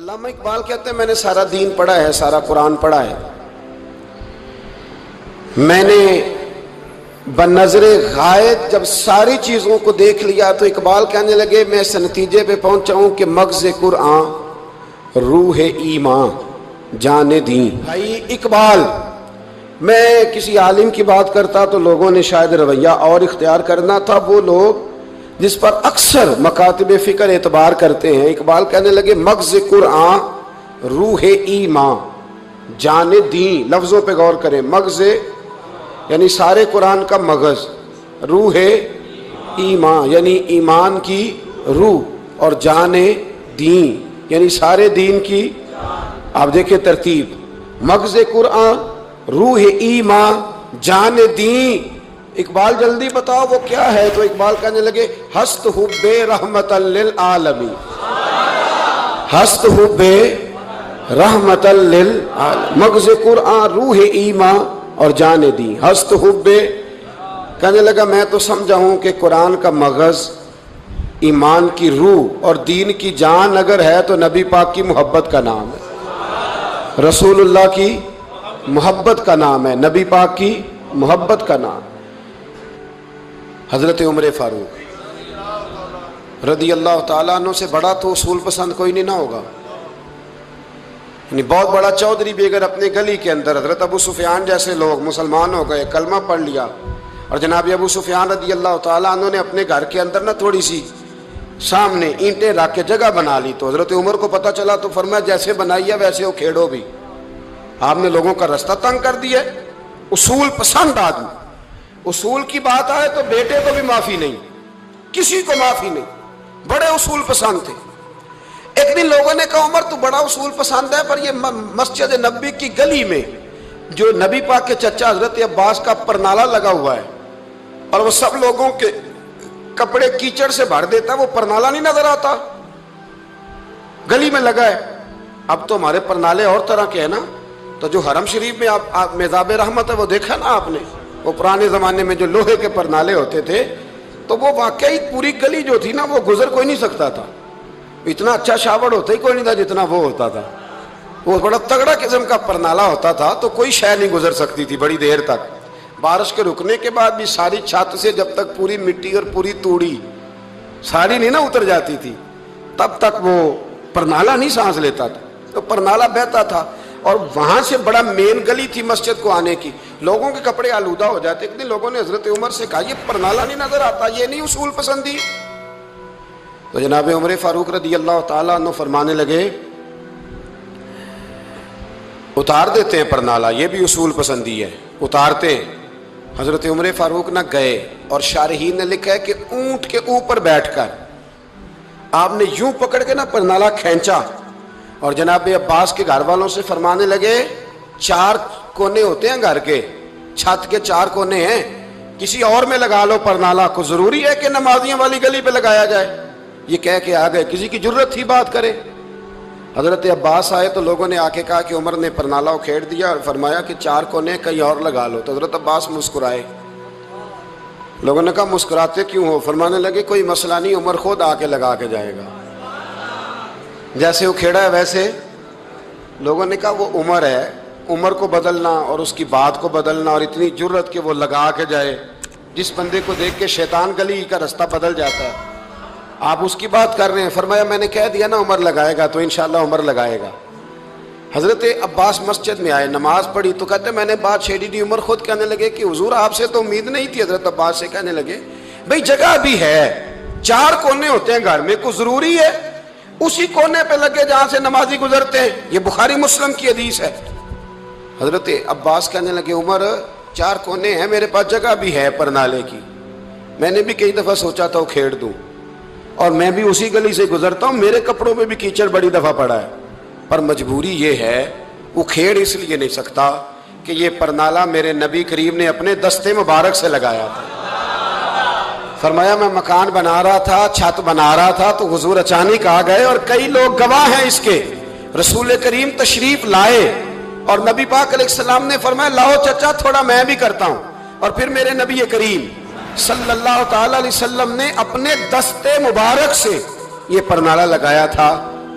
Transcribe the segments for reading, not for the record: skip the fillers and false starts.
علامہ اقبال کہتے ہیں میں نے سارا دین پڑھا ہے، سارا قرآن پڑھا ہے، میں نے بنظر غائب جب ساری چیزوں کو دیکھ لیا تو اقبال کہنے لگے میں اس نتیجے پہ پہنچا ہوں کہ مغز قرآن روح ایمان جان دین۔ بھائی اقبال، میں کسی عالم کی بات کرتا تو لوگوں نے شاید رویہ اور اختیار کرنا تھا، وہ لوگ جس پر اکثر مکاتب فکر اعتبار کرتے ہیں۔ اقبال کہنے لگے مغز قرآن روح ایمان جان دین۔ لفظوں پہ غور کریں، مغز یعنی سارے قرآن کا مغز، روح ایمان یعنی ایمان کی روح، اور جان دین یعنی سارے دین کی۔ آپ دیکھیں ترتیب، مغز قرآن روح ایمان جان دین۔ اقبال جلدی بتاؤ وہ کیا ہے؟ تو اقبال کہنے لگے ہست حب رحمت للعالمین، ہست حب رحمت للعالمین، مغز قرآن روح ایمان اور جان دین، ہست حب۔ کہنے لگا میں تو سمجھا ہوں کہ قرآن کا مغز ایمان کی روح اور دین کی جان اگر ہے تو نبی پاک کی محبت کا نام ہے، رسول اللہ کی محبت کا نام ہے، نبی پاک کی محبت کا نام۔ حضرت عمر فاروق رضی اللہ تعالیٰ عنہ سے بڑا تو اصول پسند کوئی نہیں نہ ہوگا، یعنی بہت بڑا چودھری بھی اگر اپنے گلی کے اندر، حضرت ابو سفیان جیسے لوگ مسلمان ہو گئے، کلمہ پڑھ لیا، اور جناب ابو سفیان رضی اللہ تعالیٰ عنہ نے اپنے گھر کے اندر نہ تھوڑی سی سامنے اینٹیں رکھ کے جگہ بنا لی، تو حضرت عمر کو پتہ چلا تو فرمایا جیسے بنائی ہے ویسے وہ کھیڑو بھی، آپ نے لوگوں کا رستہ تنگ کر دیا۔ اصول پسند آدمی، اصول کی بات آئے تو بیٹے کو بھی معافی نہیں، کسی کو معافی نہیں، بڑے اصول پسند تھے۔ ایک دن لوگوں نے کہا عمر تو بڑا اصول پسند ہے، پر یہ مسجد نبی کی گلی میں جو نبی پاک کے چچا حضرت عباس کا پرنالہ لگا ہوا ہے اور وہ سب لوگوں کے کپڑے کیچڑ سے بھر دیتا ہے، وہ پرنالہ نہیں نظر آتا؟ گلی میں لگا ہے۔ اب تو ہمارے پرنالے اور طرح کے ہیں نا، تو جو حرم شریف میں آپ میزاب رحمت ہے وہ دیکھا نا آپ نے، وہ پرانے زمانے میں جو لوہے کے پرنالے ہوتے تھے، تو وہ واقعی پوری گلی جو تھی نا وہ گزر کوئی نہیں سکتا تھا، اتنا اچھا شاور ہوتا ہی کوئی نہیں تھا جتنا وہ ہوتا تھا، وہ بڑا تگڑا قسم کا پرنالہ ہوتا تھا، تو کوئی شے نہیں گزر سکتی تھی بڑی دیر تک۔ بارش کے رکنے کے بعد بھی ساری چھت سے جب تک پوری مٹی اور پوری توڑی ساری نہیں نا اتر جاتی تھی تب تک وہ پرنالہ نہیں سانس لیتا تھا، تو پرنالہ بہتا تھا، اور وہاں سے بڑا مین گلی تھی مسجد کو آنے کی، لوگوں کے کپڑے آلودہ ہو جاتے۔ ایک دن لوگوں نے حضرت عمر سے کہا یہ پرنالہ نہیں نظر آتا، یہ نہیں اصول پسندی؟ تو جناب عمر فاروق رضی اللہ تعالیٰ عنہ فرمانے لگے اتار دیتے ہیں پرنالہ، یہ بھی اصول پسندی ہے، اتارتے ہیں۔ حضرت عمر فاروق نہ گئے، اور شارحین نے لکھا ہے کہ اونٹ کے اوپر بیٹھ کر آپ نے یوں پکڑ کے نا پرنالہ کھینچا، اور جناب عباس کے گھر والوں سے فرمانے لگے 4 کونے ہوتے ہیں گھر کے، چھت کے 4 کونے ہیں، کسی اور میں لگا لو پرنالہ کو، ضروری ہے کہ نمازیوں والی گلی پہ لگایا جائے؟ یہ کہہ کے آ گئے، کسی کی جرت تھی بات کرے؟ حضرت عباس آئے تو لوگوں نے آ کے کہا کہ عمر نے پرنالہ کھیڑ دیا اور فرمایا کہ 4 کونے کہیں اور لگا لو، تو حضرت عباس مسکرائے۔ لوگوں نے کہا مسکراتے کیوں ہو؟ فرمانے لگے کوئی مسئلہ نہیں، عمر خود آ کے لگا کے جائے گا، جیسے وہ کھیڑا ہے ویسے۔ لوگوں نے کہا وہ عمر ہے، عمر کو بدلنا اور اس کی بات کو بدلنا، اور اتنی جرت کہ وہ لگا کے جائے، جس بندے کو دیکھ کے شیطان گلی کا رستہ بدل جاتا ہے، آپ اس کی بات کر رہے ہیں۔ فرمایا میں نے کہہ دیا نا عمر لگائے گا، تو انشاءاللہ عمر لگائے گا۔ حضرت عباس مسجد میں آئے، نماز پڑھی تو کہتے میں نے بات چھیڑی دی۔ عمر خود کہنے لگے کہ حضور آپ سے تو امید نہیں تھی۔ حضرت عباس سے کہنے لگے بھئی جگہ بھی ہے، 4 کونے ہوتے ہیں گھر میں، کوئی ضروری ہے اسی کونے پہ لگے جہاں سے نمازی گزرتے ہیں؟ یہ بخاری مسلم کی حدیث ہے۔ حضرت عباس کہنے لگے عمر 4 کونے ہیں، میرے پاس جگہ بھی ہے پرنالے کی، میں نے بھی کئی دفعہ سوچا تھا وہ کھیڑ دوں، اور میں بھی اسی گلی سے گزرتا ہوں، میرے کپڑوں میں بھی کیچڑ بڑی دفعہ پڑا ہے، پر مجبوری یہ ہے وہ کھیڑ اس لیے نہیں سکتا کہ یہ پرنالہ میرے نبی کریم نے اپنے دستے مبارک سے لگایا تھا۔ فرمایا میں مکان بنا رہا تھا، چھت بنا رہا تھا، تو حضور اچانک آ گئے، اور کئی لوگ گواہ ہیں اس کے، رسول کریم تشریف لائے اور نبی پاک علیہ السلام نے فرمایا لاؤ چچا تھوڑا میں بھی کرتا ہوں، اور پھر میرے نبی کریم صلی اللہ تعالی علیہ وسلم نے اپنے دستے مبارک سے یہ پرنالہ لگایا تھا،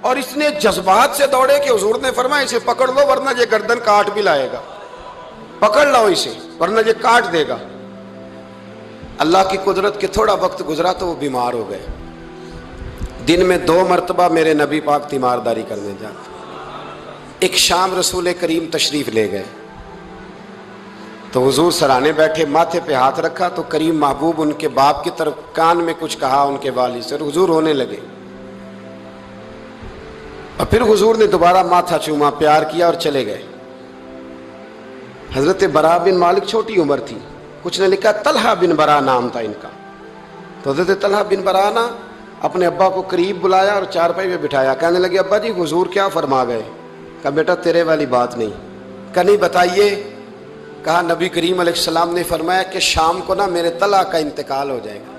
اور اتنے جذبات سے دوڑے کہ حضور نے فرمایا اسے پکڑ لو ورنہ یہ گردن کاٹ بھی لائے گا، پکڑ لو اسے ورنہ یہ کاٹ دے گا۔ اللہ کی قدرت کے تھوڑا وقت گزرا تو وہ بیمار ہو گئے۔ دن میں 2 مرتبہ میرے نبی پاک تیمارداری کرنے جاتے۔ ایک شام رسول کریم تشریف لے گئے تو حضور سرانے بیٹھے، ماتھے پہ ہاتھ رکھا تو کریم محبوب ان کے باپ کی طرف کان میں کچھ کہا ان کے والد سے، اور حضور ہونے لگے۔ اور پھر حضور نے دوبارہ ماتھا چوما، پیار کیا اور چلے گئے۔ حضرت برا بن مالک چھوٹی عمر تھی، کچھ نے لکھا طلحہ بن برا نام تھا ان کا۔ تو حضرت طلحہ بن برا نا اپنے ابا کو قریب بلایا اور چارپائی پہ بٹھایا، کہنے لگے ابا جی حضور کیا فرما گئے؟ کہا بیٹا تیرے والی بات نہیں۔ کہا نہیں بتائیے۔ کہا نبی کریم علیہ السلام نے فرمایا کہ شام کو نا میرے طلحہ کا انتقال ہو جائے گا،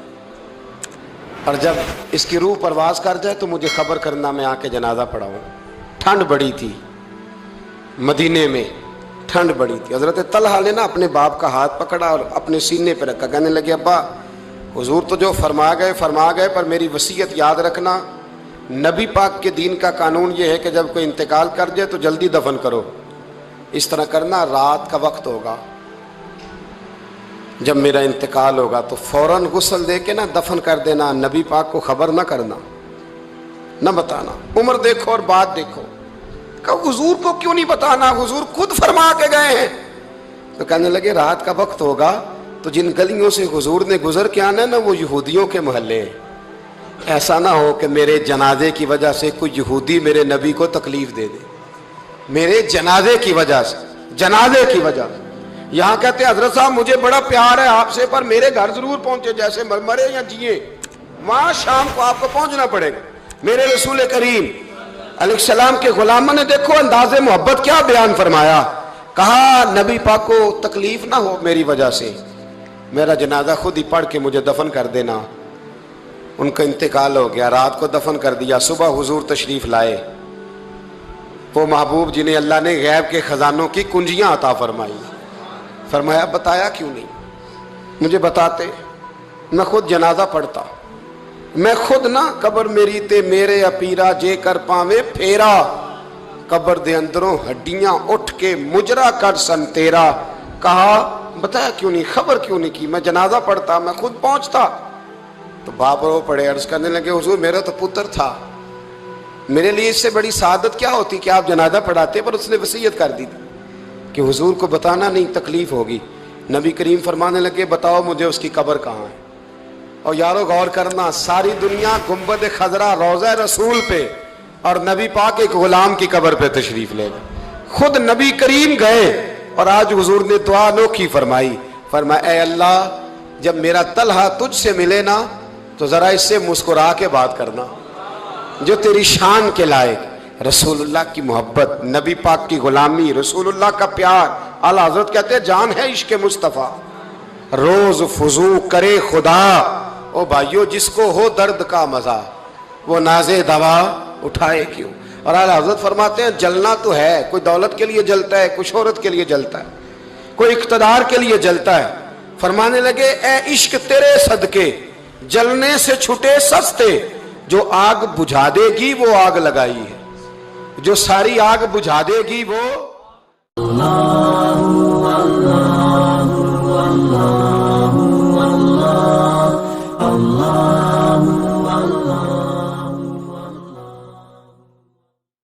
اور جب اس کی روح پرواز کر جائے تو مجھے خبر کرنا، میں آ کے جنازہ پڑھاؤں۔ ٹھنڈ بڑی تھی مدینے میں، ٹھنڈ بڑی تھی۔ حضرت طلحہ نے نا اپنے باپ کا ہاتھ پکڑا اور اپنے سینے پہ رکھا، کہنے لگے ابا حضور تو جو فرما گئے پر میری وصیت یاد رکھنا، نبی پاک کے دین کا قانون یہ ہے کہ جب کوئی انتقال کر جائے تو جلدی دفن کرو۔ اس طرح کرنا، رات کا وقت ہوگا جب میرا انتقال ہوگا تو فوراً غسل دے کے نا دفن کر دینا، نبی پاک کو خبر نہ کرنا، نہ بتانا۔ عمر دیکھو اور بات دیکھو۔ کہ حضور کو کیوں نہیں بتانا، حضور خود فرما کے گئے ہیں۔ تو کہنے لگے رات کا وقت ہوگا تو جن گلیوں سے حضور نے گزر کے آنا ہے نا وہ یہودیوں کے محلے ہیں، ایسا نہ ہو کہ میرے جنازے کی وجہ سے کوئی یہودی میرے نبی کو تکلیف دے دے، میرے جنازے کی وجہ سے، جنازے کی وجہ سے۔ یہاں کہتے ہیں حضرت صاحب مجھے بڑا پیار ہے آپ سے پر میرے گھر ضرور پہنچے، جیسے مرے یا جیے، وہاں شام کو آپ کو پہنچنا پڑے گا۔ میرے رسول کریم علیہ السلام کے غلاموں نے دیکھو انداز محبت کیا بیان فرمایا، کہا نبی پاک کو تکلیف نہ ہو میری وجہ سے، میرا جنازہ خود ہی پڑھ کے مجھے دفن کر دینا۔ ان کا انتقال ہو گیا، رات کو دفن کر دیا، صبح حضور تشریف لائے، وہ محبوب جنہیں اللہ نے غیب کے خزانوں کی کنجیاں عطا فرمائی۔ فرمایا بتایا کیوں نہیں، مجھے بتاتے، میں خود جنازہ پڑھتا، میں خود نہ قبر میری تے میرے اپیرا جے کر پاویں پھیرا، قبر دے اندروں ہڈیاں اٹھ کے مجرا کر سن تیرا۔ کہا بتایا کیوں نہیں، خبر کیوں نہیں کی، میں جنازہ پڑھتا، میں خود پہنچتا۔ تو باپ رو پڑے، عرض کرنے لگے حضور میرا تو پتر تھا، میرے لیے اس سے بڑی سعادت کیا ہوتی کہ آپ جنازہ پڑھاتے، پر اس نے وصیت کر دی تھی کہ حضور کو بتانا نہیں، تکلیف ہوگی۔ نبی کریم فرمانے لگے بتاؤ مجھے اس کی قبر کہاں ہے۔ اور یارو غور کرنا، ساری دنیا گنبد خضرا روضہ رسول پہ اور نبی پاک ایک غلام کی قبر پہ تشریف لے گئے، خود نبی کریم گئے، اور آج حضور نے دعا انوکھی فرمائی، فرمایا اے اللہ جب میرا طلحہ تجھ سے ملے نا تو ذرا اس سے مسکرا کے بات کرنا جو تیری شان کے لائق۔ رسول اللہ کی محبت، نبی پاک کی غلامی، رسول اللہ کا پیار۔ اعلیٰ حضرت کہتے ہیں جان ہے عشق مصطفیٰ، روز فضو کرے خدا، او بھائیو جس کو ہو درد کا مزہ وہ نازے دوا اٹھائے کیوں۔ اور اعلیٰ حضرت فرماتے ہیں جلنا تو ہے، کوئی دولت کے لیے جلتا ہے، کوئی شہرت کے لیے جلتا ہے، کوئی اقتدار کے لیے جلتا ہے۔ فرمانے لگے اے عشق تیرے صدقے جلنے سے چھٹے سستے، جو آگ بجھا دے گی وہ آگ لگائی ہے، جو ساری آگ بجھا دے گی وہ اللہ